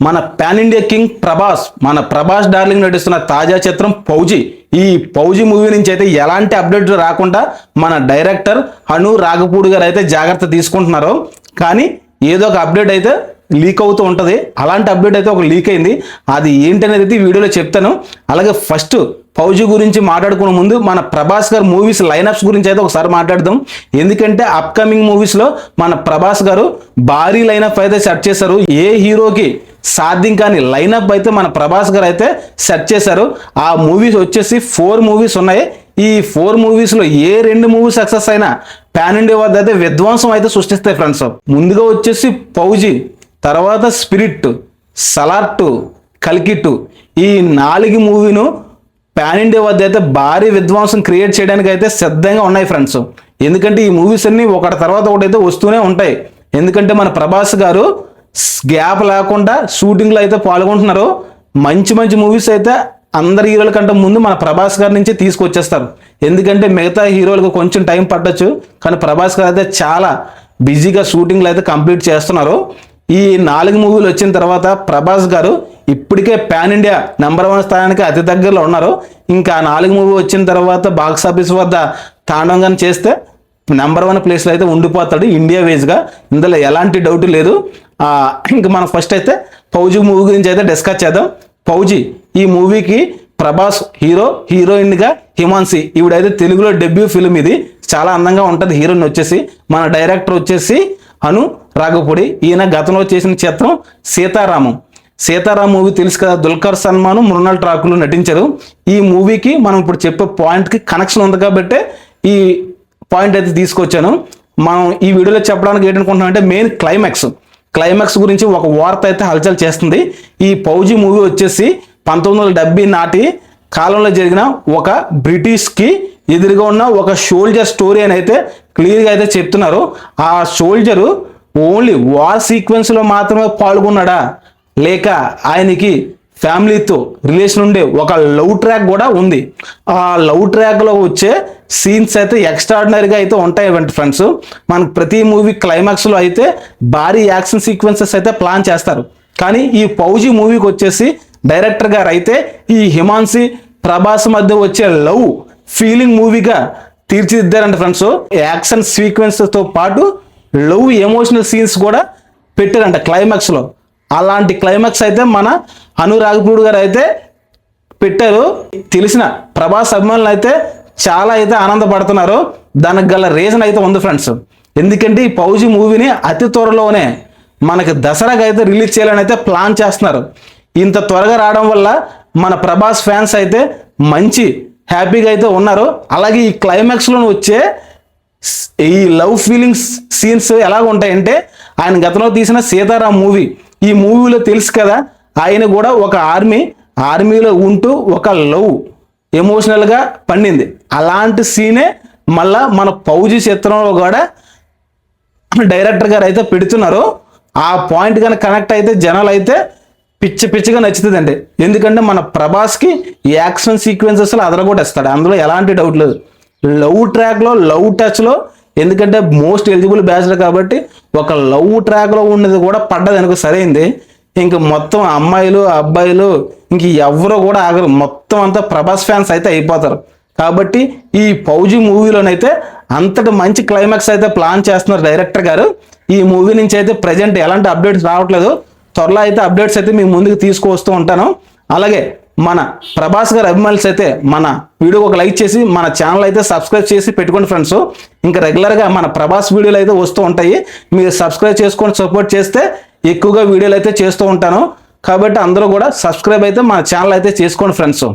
మన pan India king Prabhas, మన Prabhas darling నటిస్తున్న తాజా చిత్రం ఫౌజీ. ఈ ఫౌజీ మూవీ నుంచి అయితే ఎలాంటి అప్డేట్ రాకుండా మన డైరెక్టర్ అను రాఘపూడి గారు అయితే జాగ్రత్త తీసుకుంటున్నారు. కానీ ఏదో ఒక అప్డేట్ అయితే లీక్ అవుతూ ఉంటుంది. అలాంటి అప్డేట్ అయితే ఒక లీక్ అయింది. అది ఏంటనేది అయితే ఈ వీడియోలో చెప్తాను. అలాగే ఫస్ట్ ఫౌజీ గురించి మాట్లాడుకునే ముందు మన ప్రభాస్ గారు మూవీస్ లైనప్స్ గురించి అయితే ఒకసారి మాట్లాడదాం. ఎందుకంటే అప్కమింగ్ మూవీస్లో మన ప్రభాస్ గారు భారీ లైనప్ అయితే సెట్ చేశారు. ఏ హీరోకి సాధ్యం కాని లైనప్ అయితే మన ప్రభాస్ గారు అయితే సెట్ చేశారు. ఆ మూవీస్ వచ్చేసి 4 మూవీస్ ఉన్నాయి. ఈ 4 మూవీస్లో ఏ 2 మూవీస్ సక్సెస్ అయినా పాన్ ఇండియా వద్ద అయితే విధ్వంసం అయితే సృష్టిస్తాయి ఫ్రెండ్స్. ముందుగా వచ్చేసి ఫౌజీ, తర్వాత స్పిరిట్, సలార్ 2, కల్కి 2, ఈ 4 మూవీను పాన్ ఇండియా వద్ద అయితే భారీ విధ్వంసం క్రియేట్ చేయడానికి అయితే సిద్ధంగా ఉన్నాయి ఫ్రెండ్స్. ఎందుకంటే ఈ మూవీస్ అన్ని ఒకటి తర్వాత ఒకటి అయితే వస్తూనే ఉంటాయి. ఎందుకంటే మన ప్రభాస్ గారు గ్యాప్ లేకుండా షూటింగ్లో అయితే పాల్గొంటున్నారు. మంచి మంచి మూవీస్ అయితే అందరి హీరోల కంటే ముందు మన ప్రభాస్ గారి నుంచి తీసుకొచ్చేస్తారు. ఎందుకంటే మిగతా హీరోలకు కొంచెం టైం పట్టొచ్చు, కానీ ప్రభాస్ గారు అయితే చాలా బిజీగా షూటింగ్లు అయితే కంప్లీట్ చేస్తున్నారు. ఈ 4 మూవీలు వచ్చిన తర్వాత ప్రభాస్ గారు ఇప్పటికే పాన్ ఇండియా నెంబర్ 1 స్థానానికి అతి దగ్గరలో ఉన్నారు. ఇంకా 4 మూవీ వచ్చిన తర్వాత బాక్స్ ఆఫీస్ వద్ద తాండవంగా చేస్తే నెంబర్ 1 ప్లేస్లో అయితే ఉండిపోతాడు ఇండియా వేజ్గా. ఇందులో ఎలాంటి డౌట్ లేదు. ఇంకా మనం ఫస్ట్ అయితే ఫౌజీ మూవీ గురించి అయితే డిస్కస్ చేద్దాం. ఫౌజీ ఈ మూవీకి ప్రభాస్ హీరోయిన్గా హిమాన్సి, ఈవిడైతే తెలుగులో డెబ్యూ ఫిల్మ్. ఇది చాలా అందంగా ఉంటుంది. హీరోయిన్ వచ్చేసి మన డైరెక్టర్ వచ్చేసి అను రాఘపూడి. ఈయన గతంలో చేసిన చిత్రం సీతారాం మూవీ తెలుసు కదా, దుల్కర్ సల్మాన్, మృణాల్ ఠాకూర్ నటించారు. ఈ మూవీకి మనం ఇప్పుడు చెప్పే పాయింట్కి కనెక్షన్ ఉంది కాబట్టి ఈ పాయింట్ అయితే తీసుకొచ్చాను. మనం ఈ వీడియోలో చెప్పడానికి ఏంటనుకుంటున్నాం అంటే మెయిన్ క్లైమాక్స్ గురించి ఒక వార్త అయితే హల్చల్ చేస్తుంది. ఈ ఫౌజీ మూవీ వచ్చేసి 1970 నాటి కాలంలో జరిగిన ఒక బ్రిటిష్కి ఎదురుగా ఉన్న ఒక సోల్జర్ స్టోరీ అని అయితే క్లియర్గా అయితే చెప్తున్నారు. ఆ సోల్జరు ఓన్లీ వార్ సీక్వెన్స్లో మాత్రమే పాల్గొన్నాడా, లేక ఆయనకి ఫ్యామిలీతో రిలేషన్ ఉండే ఒక లవ్ ట్రాక్ కూడా ఉంది. ఆ లవ్ ట్రాక్లో వచ్చే సీన్స్ అయితే ఎక్స్ట్రాడినరీగా అయితే ఉంటాయి ఫ్రెండ్స్. మనకు ప్రతి మూవీ క్లైమాక్స్లో అయితే భారీ యాక్షన్ సీక్వెన్సెస్ అయితే ప్లాన్ చేస్తారు. కానీ ఈ ఫౌజీ మూవీకి వచ్చేసి డైరెక్టర్ గారు అయితే ఈ హిమాన్సి ప్రభాస్ మధ్య వచ్చే లవ్ ఫీలింగ్ మూవీగా తీర్చిదిద్దారంట ఫ్రెండ్స్. యాక్షన్ సీక్వెన్సెస్తో పాటు లవ్ ఎమోషనల్ సీన్స్ కూడా పెట్టారంట క్లైమాక్స్లో. అలాంటి క్లైమాక్స్ అయితే మన అనురాగపూడి గారు అయితే పెట్టారు. తెలిసిన ప్రభాస్ అభిమానులు అయితే చాలా అయితే ఆనందపడుతున్నారు. దానికి గల రీజన్ అయితే ఉంది ఫ్రెండ్స్. ఎందుకంటే ఈ ఫౌజీ మూవీని అతి త్వరలోనే మనకి దసరాకి అయితే రిలీజ్ చేయాలని అయితే ప్లాన్ చేస్తున్నారు. ఇంత త్వరగా రావడం వల్ల మన ప్రభాస్ ఫ్యాన్స్ అయితే మంచి హ్యాపీగా అయితే ఉన్నారు. అలాగే ఈ క్లైమాక్స్లో వచ్చే ఈ లవ్ ఫీలింగ్స్ సీన్స్ ఎలాగ ఉంటాయంటే, ఆయన గతంలో తీసిన సీతారాం మూవీ, ఈ మూవీలో తెలుసు కదా, ఆయన కూడా ఒక ఆర్మీలో ఉంటూ ఒక లవ్ ఎమోషనల్గా పండింది. అలాంటి సీనే మళ్ళా మన ఫౌజీ చిత్రంలో కూడా డైరెక్టర్ గారు అయితే పెడుతున్నారు. ఆ పాయింట్ కనుక కనెక్ట్ అయితే జనాలు అయితే పిచ్చిగా నచ్చుతుందండి. ఎందుకంటే మన ప్రభాస్కి యాక్షన్ సీక్వెన్సెస్లో అదరగొట్టేస్తాడు, అందులో ఎలాంటి డౌట్ లేదు. లవ్ ట్రాక్లో లవ్ టచ్లో, ఎందుకంటే మోస్ట్ ఎలిజిబుల్ బ్యాచ్లర్ కాబట్టి ఒక లవ్ ట్రాక్లో ఉన్నది కూడా పడ్డది అనుకో సరైంది. ఇంక మొత్తం అమ్మాయిలు అబ్బాయిలు ఇంక ఎవరో కూడా ఆగరు, మొత్తం అంతా ప్రభాస్ ఫ్యాన్స్ అయితే అయిపోతారు. కాబట్టి ఈ ఫౌజీ మూవీలోనైతే అంతటి మంచి క్లైమాక్స్ అయితే ప్లాన్ చేస్తున్నారు డైరెక్టర్ గారు. ఈ మూవీ నుంచి అయితే ప్రజెంట్ ఎలాంటి అప్డేట్స్ రావట్లేదు. త్వరలో అయితే అప్డేట్స్ అయితే మీ ముందుకు తీసుకువస్తూ ఉంటాను. అలాగే మన ప్రభాస్ గారి అభిమానులు అయితే మన వీడియోకి ఒక లైక్ చేసి మన ఛానల్ అయితే సబ్స్క్రైబ్ చేసి పెట్టుకోండి ఫ్రెండ్స్. ఇంకా రెగ్యులర్గా మన ప్రభాస్ వీడియోలు అయితే వస్తూ ఉంటాయి. మీరు సబ్స్క్రైబ్ చేసుకొని సపోర్ట్ చేస్తే ఎక్కువగా వీడియోలు అయితే చేస్తూ ఉంటాను. కాబట్టి అందరూ కూడా సబ్స్క్రైబ్ అయితే మన ఛానల్ అయితే చేసుకోండి ఫ్రెండ్స్.